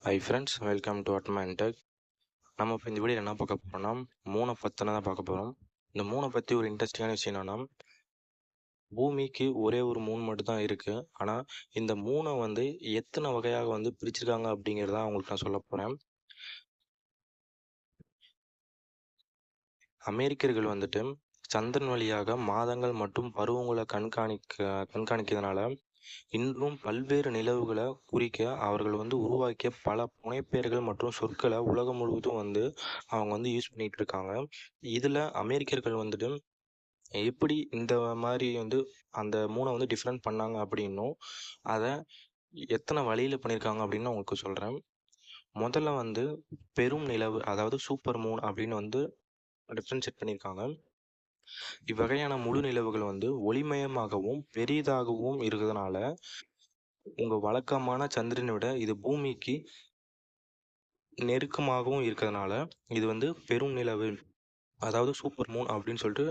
Hi friends, welcome to அட்மன் tech. நம்ம இப்போ இந்த வீடியோ என்ன பார்க்க போகிறோம்னா, மூணை பற்றின தான் பார்க்க போகிறோம். இந்த மூணை பற்றி ஒரு இன்ட்ரெஸ்டிங்கான விஷயம் என்னென்னா, பூமிக்கு ஒரே ஒரு மூன் மட்டும் தான் இருக்குது. ஆனால் இந்த மூணை வந்து எத்தனை வகையாக வந்து பிரிச்சிருக்காங்க அப்படிங்கிறத அவங்களுக்கு நான் சொல்ல போகிறேன். அமெரிக்கர்கள் வந்துட்டு சந்திரன் வழியாக மாதங்கள் மற்றும் பருவங்களை கண்காணிக்கிறதுனால இன்றும் பல்வேறு நிலவுகளை குறிக்க அவர்கள் வந்து உருவாக்கிய பல புனைப்பெயர்கள் மற்றும் சொற்களை உலகம் முழுவதும் வந்து அவங்க வந்து யூஸ் பண்ணிட்டு இருக்காங்க. இதில் அமெரிக்கர்கள் வந்துட்டு எப்படி இந்த மாதிரி வந்து அந்த மூணை வந்து டிஃப்ரெண்ட் பண்ணாங்க அப்படின்னும் அதை எத்தனை வழியில் பண்ணியிருக்காங்க அப்படின்னு உங்களுக்கு சொல்கிறேன். முதல்ல வந்து பெரும் நிலவு, அதாவது சூப்பர் மூன் அப்படின்னு வந்து டிஃப்ரென்ஷியேட் பண்ணியிருக்காங்க. இவ்வகையான முழு நிலவுகள் வந்து ஒளிமயமாகவும் பெரிதாகவும் இருக்கிறதுனால உங்கள் வழக்கமான சந்திரனை விட இது பூமிக்கு நெருக்கமாகவும் இருக்கிறதுனால இது வந்து பெரும் நிலவு, அதாவது சூப்பர் மூன் அப்படின்னு சொல்லிட்டு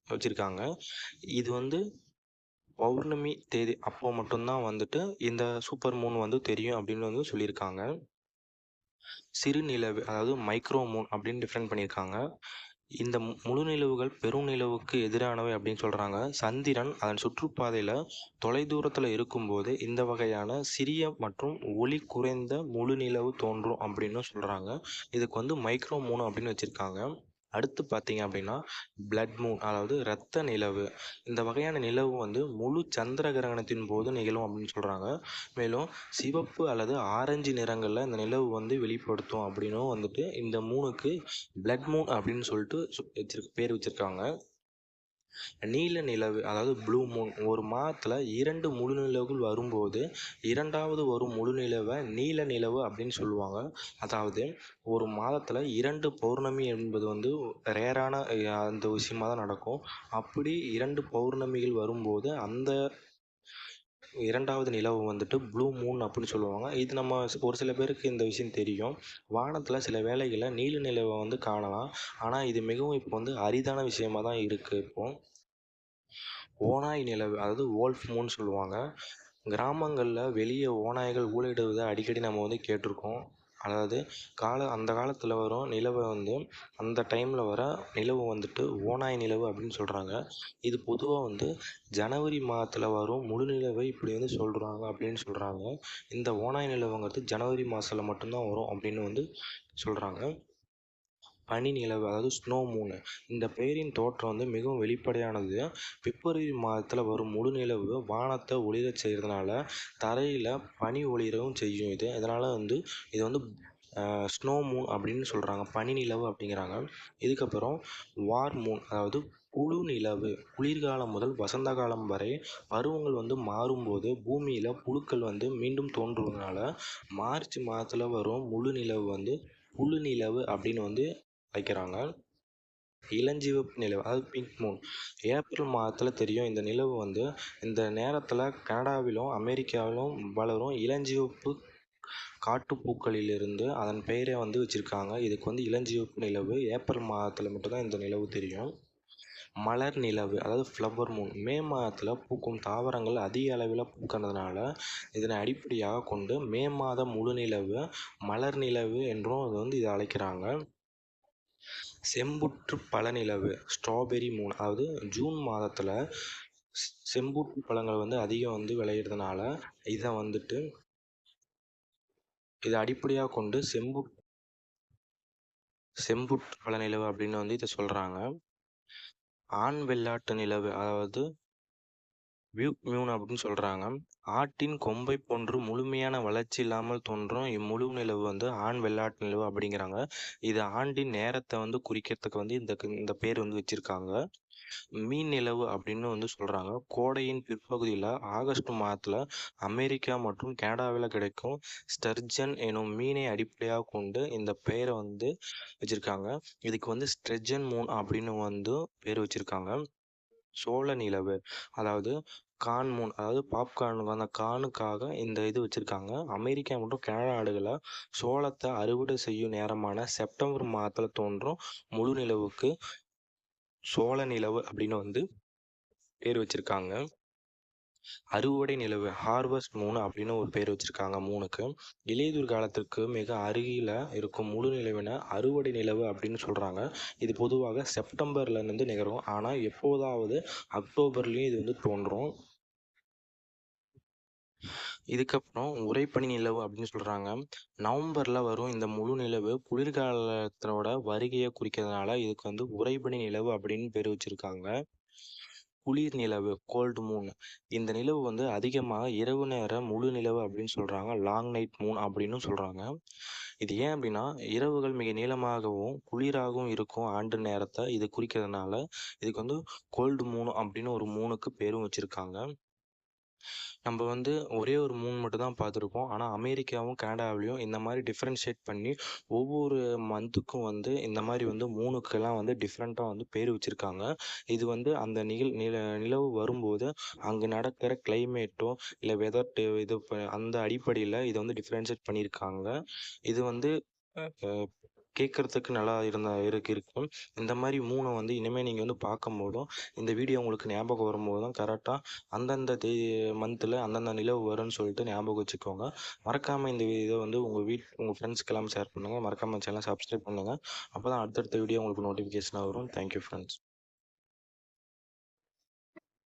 வச்சுருக்காங்க. இது வந்து பௌர்ணமி தேதி அப்போ மட்டும்தான் வந்துட்டு இந்த சூப்பர் மூன் வந்து தெரியும் அப்படின்னு வந்து சொல்லியிருக்காங்க. சிறு நிலவு, அதாவது மைக்ரோ மூன் அப்படின்னு டிஃப்ரெண்ட் பண்ணியிருக்காங்க. இந்த முழு நிலவுகள் பெருநிலவுக்கு எதிரானவை அப்படின்னு சொல்கிறாங்க. சந்திரன் அதன் சுற்றுப்பாதையில் தொலைதூரத்தில் இருக்கும்போது இந்த வகையான சிறிய மற்றும் ஒளி குறைந்த முழு நிலவு தோன்றும் அப்படின்னு சொல்கிறாங்க. இதுக்கு வந்து மைக்ரோ மூன் அப்படின்னு வச்சுருக்காங்க. அடுத்து பார்த்தீங்க அப்படின்னா பிளட் மூன், அதாவது இரத்த நிலவு. இந்த வகையான நிலவு வந்து முழு சந்திர கிரகணத்தின் போது நிகழும் அப்படின்னு சொல்கிறாங்க. மேலும் சிவப்பு அல்லது ஆரஞ்சு நிறங்களில் இந்த நிலவு வந்து வெளிப்படுத்தும் அப்படின்னும் வந்துட்டு இந்த மூணுக்கு பிளட் மூன் அப்படின்னு சொல்லிட்டு பேர் வச்சுருக்காங்க. நீல நிலவு, அதாவது ப்ளூ மூன். ஒரு மாதத்தில் 2 முழு நிலவுகள் வரும்போது இரண்டாவது ஒரு முழு நிலவை நீல நிலவு அப்படின்னு சொல்லுவாங்க. அதாவது ஒரு மாதத்தில் 2 பௌர்ணமி என்பது வந்து ரேரான அந்த விஷயமாக தான் நடக்கும். அப்படி 2 பௌர்ணமிகள் வரும்போது அந்த இரண்டாவது நிலவு வந்துட்டு ப்ளூ மூன் அப்படின்னு சொல்லுவாங்க. இது நம்ம ஒரு சில பேருக்கு இந்த விஷயம் தெரியும். வானத்தில் சில வேளைகளில் நீல நிலவை வந்து காணலாம். ஆனால் இது மிகவும் இப்போ வந்து அரிதான விஷயமாக தான் இருக்குது. இப்போது ஓநாய் நிலவு, அதாவது வோல்ஃப் மூன் சொல்லுவாங்க. கிராமங்களில் வெளியே ஓநாய்கள் ஊளையிடுவதை அடிக்கடி நம்ம வந்து கேட்டிருக்கோம். அதாவது அந்த காலத்தில் வரும் நிலவை வந்து அந்த டைமில் வர நிலவு வந்துட்டு ஓநாய் நிலவு அப்படின்னு சொல்கிறாங்க. இது பொதுவாக வந்து ஜனவரி மாதத்தில் வரும் முழு நிலவை இப்படி வந்து சொல்கிறாங்க அப்படின்னு சொல்கிறாங்க. இந்த ஓநாய் நிலவுங்கிறது ஜனவரி மாதத்தில் மட்டும்தான் வரும் அப்படின்னு வந்து சொல்கிறாங்க. பனி நிலவு, அதாவது ஸ்னோ மூனு. இந்த பெயரின் தோற்றம் வந்து மிகவும் வெளிப்படையானது. பிப்ரவரி மாதத்தில் வரும் முழு நிலவு வானத்தை ஒளிரச் செய்கிறதுனால தரையில் பனி ஒளிரவும் செய்யும். இதனால் வந்து இது வந்து ஸ்னோ மூன் அப்படின்னு சொல்கிறாங்க, பனி நிலவு அப்படிங்கிறாங்க. இதுக்கப்புறம் வார் மூன், அதாவது குழு நிலவு. குளிர்காலம் முதல் வசந்த காலம் வரை பருவங்கள் வந்து மாறும்போது பூமியில் புழுக்கள் வந்து மீண்டும் தோன்றுவதனால மார்ச் மாதத்தில் வரும் முழு நிலவு வந்து புழு நிலவு அப்படின்னு வந்து வைக்கிறாங்க. இளஞ்சிவப்பு நிலவு, அதாவது பிங்க் மூன். ஏப்ரல் மாதத்தில் தெரியும். இந்த நிலவு வந்து இந்த நேரத்தில் கனடாவிலும் அமெரிக்காவிலும் வளரும் இளஞ்சிவப்பு காட்டுப்பூக்களிலிருந்து அதன் பெயரை வந்து வச்சுருக்காங்க. இதுக்கு வந்து இளஞ்சிவப்பு நிலவு. ஏப்ரல் மாதத்தில் மட்டும்தான் இந்த நிலவு தெரியும். மலர் நிலவு, அதாவது ஃப்ளவர் மூன். மே மாதத்தில் பூக்கும் தாவரங்கள் அதிக அளவில் பூக்கிறதுனால இதனை அடிப்படையாக கொண்டு மே மாத முழு நிலவு மலர் நிலவு என்றும் இதை அழைக்கிறாங்க. செம்புற்று பழநிலவு, ஸ்ட்ராபெரி மூன். அதாவது ஜூன் மாதத்தில் செம்புற்று பழங்கள் வந்து அதிகம் வந்து விளையிறதுனால இதை அடிப்படையாக கொண்டு செம்புற்று பழநிலவு அப்படின்னு வந்து இதை சொல்கிறாங்க. ஆண் வெள்ளாட்டு நிலவு, அதாவது வியூ மியூன் அப்படின்னு சொல்கிறாங்க. ஆட்டின் கொம்பை போன்று முழுமையான வளர்ச்சி இல்லாமல் தோன்றும் இம்முழு நிலவு வந்து ஆண் வெள்ளாட்டு நிலவு அப்படிங்கிறாங்க. இது ஆண்டின் நேரத்தை வந்து குறிக்கிறதுக்கு வந்து இந்த பேர் வந்து வச்சுருக்காங்க. மீன் நிலவு அப்படின்னு வந்து சொல்கிறாங்க. கோடையின் பிற்பகுதியில் ஆகஸ்ட் மாதத்தில் அமெரிக்கா மற்றும் கனடாவில் கிடைக்கும் ஸ்டர்ஜன் எனும் மீனை அடிப்படையாக கொண்டு இந்த பெயரை வந்து வச்சுருக்காங்க. இதுக்கு வந்து ஸ்டர்ஜன் மூன் அப்படின்னு வந்து பேர் வச்சுருக்காங்க. சோள நிலவு, அதாவது கான் மூன், அதாவது பாப்கார்னுக்கு அந்த கானுக்காக இந்த இது வச்சுருக்காங்க. அமெரிக்கா மற்றும் கனடா நாடுகளில் சோளத்தை அறுவடை செய்யும் நேரமான செப்டம்பர் மாதத்தில் தோன்றும் முழு நிலவுக்கு சோள நிலவு அப்படின்னு வந்து பேர் வச்சுருக்காங்க. அறுவடை நிலவு ஹார்வெஸ்ட் மூன் அப்படின்னு ஒரு பேர் வச்சுருக்காங்க மூனுக்கு. இலையுதிர் காலத்திற்கு மிக அருகில் இருக்கும் முழு நிலவினை அறுவடை நிலவு அப்படின்னு சொல்கிறாங்க. இது பொதுவாக செப்டம்பர்லேருந்து நிகழும். ஆனால் எப்போதாவது அக்டோபர்லேயும் இது வந்து தோன்றும். இதுக்கப்புறம் உறைபனி நிலவு அப்படின்னு சொல்கிறாங்க. நவம்பரில் வரும் இந்த முழு நிலவு குளிர்காலத்தோட வருகையை குறிக்கிறதுனால இதுக்கு வந்து உறைபனி நிலவு அப்படின்னு பேர் வச்சுருக்காங்க. குளிர் நிலவு கோல்டு மூன். இந்த நிலவு வந்து அதிகமாக இரவு நேர முழு நிலவு அப்படின்னு சொல்கிறாங்க. லாங் நைட் மூன் அப்படின்னு சொல்கிறாங்க. இது ஏன் அப்படின்னா இரவுகள் மிக நீளமாகவும் குளிராகவும் இருக்கும் ஆண்டு நேரத்தை இது குறிக்கிறதுனால இதுக்கு வந்து கோல்டு மூன் அப்படின்னு ஒரு மூனுக்கு பேரும் வச்சுருக்காங்க. நம்ம வந்து ஒரே ஒரு மூன் மட்டும் தான் பார்த்துருப்போம். ஆனால் அமெரிக்காவும் கனடாவிலையும் இந்த மாதிரி டிஃப்ரென்ஷியேட் பண்ணி ஒவ்வொரு மந்த்துக்கும் வந்து இந்த மாதிரி வந்து மூனுக்கெல்லாம் வந்து டிஃப்ரெண்ட்டாக வந்து பேர் வச்சுருக்காங்க. இது வந்து அந்த நிலவு வரும்போது அங்கே நடக்கிற கிளைமேட்டோ இல்லை வெதர் இது அந்த அடிப்படையில் இதை வந்து டிஃப்ரென்ஷியேட் பண்ணியிருக்காங்க. இது வந்து கேட்குறதுக்கு நல்லா இருக்கும். இந்த மாதிரி மூணை வந்து இனிமேல் நீங்கள் வந்து பார்க்கும்போதும் இந்த வீடியோ உங்களுக்கு ஞாபகம் வரும்போதும் கரெக்டாக அந்தந்த மந்தில் அந்தந்த நிலவு வரும்னு சொல்லிட்டு ஞாபகம் வச்சுக்கோங்க. மறக்காமல் இந்த இதை வந்து உங்கள் ஃப்ரெண்ட்ஸ்க்கெல்லாம் ஷேர் பண்ணுங்கள். மறக்காமல் சேனலை சப்ஸ்கிரைப் பண்ணுங்கள். அப்போ தான் அடுத்தடுத்த வீடியோ உங்களுக்கு நோட்டிஃபிகேஷனாக வரும். Thank you friends.